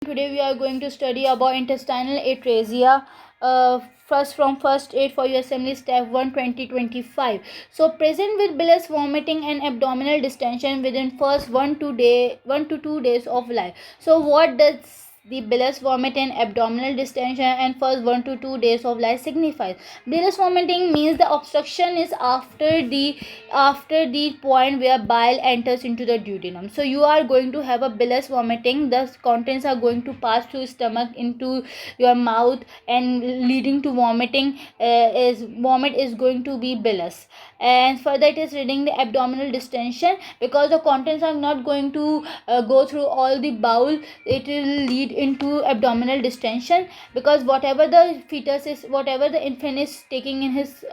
Today we are going to study about intestinal atresia. First aid for your assembly step 1 2025. So present with bilious vomiting and abdominal distension within first 1 to 2 days of life. So what does the bilious vomit and abdominal distension and first 1 to 2 days of life signifies? Bilious vomiting means the obstruction is after the point where bile enters into the duodenum. So you are going to have a bilious vomiting. The contents are going to pass through stomach into your mouth and leading to vomiting. Vomit is going to be bilious, and further it is reading the abdominal distension because the contents are not going to go through all the bowel. It will lead into abdominal distension because whatever the infant is taking in his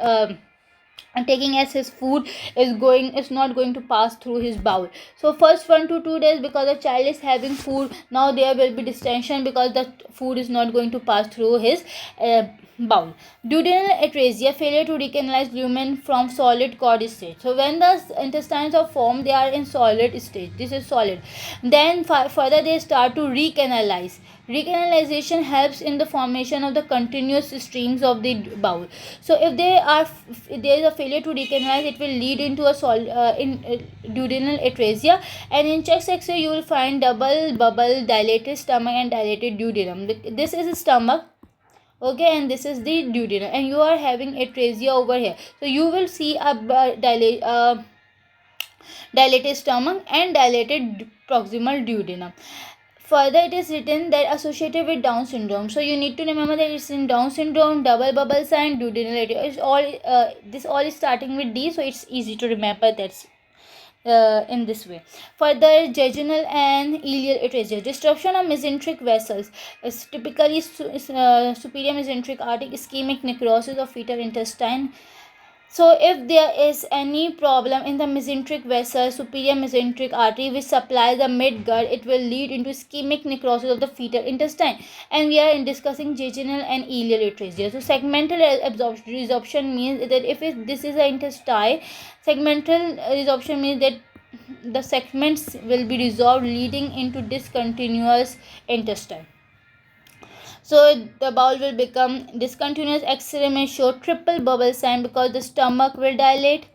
taking as his food is not going to pass through his bowel. So first 1 to 2 days, because the child is having food, now there will be distension because the food is not going to pass through his bowel. Duodenal atresia, failure to recanalize lumen from solid cord stage. So when the intestines are formed, they are in solid stage. This is solid. Then further they start to recanalize. Recanalization helps in the formation of the continuous streams of the bowel. So if there is a failure to recanalize, it will lead into a duodenal atresia. And in chest X-ray you will find double bubble, dilated stomach and dilated duodenum. This is stomach, okay, and this is the duodenum, and you are having atresia over here. So you will see a dilated stomach and dilated proximal duodenum. Further it is written that associated with Down syndrome. So you need to remember that it's in Down syndrome, double bubble sign, duodenal atresia. It's all this all is starting with D, so it's easy to remember. That's in this way. Further, jejunal and ileal atresia, disruption of mesenteric vessels, is typically superior mesenteric artery, ischemic necrosis of fetal intestine. So if there is any problem in the mesenteric vessel, superior mesenteric artery, which supplies the midgut, it will lead into ischemic necrosis of the fetal intestine. And we are segmenting jejunal and ileal atresia. So segmental resorption means that if this is the intestine, segmental resorption means that the segments will be resolved, leading into discontinuous intestine. So the bowel will become discontinuous. X-ray may show triple bubble sign because the stomach will dilate,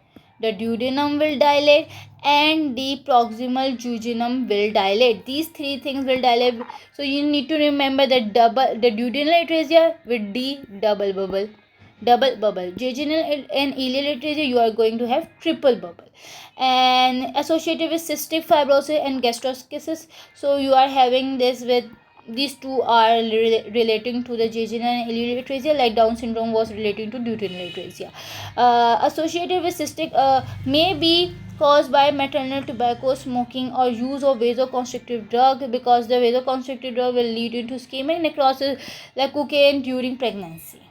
the duodenum will dilate, and the proximal jejunum will dilate. These three things will dilate. So you need to remember that the duodenal atresia with D, double bubble, jejunal and ileal atresia, you are going to have triple bubble. And associated with cystic fibrosis and gastroschisis, so you are having this with these two are relating to the jejunal and ileal atresia, like Down syndrome was relating to duodenal atresia. Associated with cystic may be caused by maternal tobacco smoking or use of vasoconstrictive drug, because the vasoconstrictive drug will lead into ischemic necrosis like cocaine during pregnancy.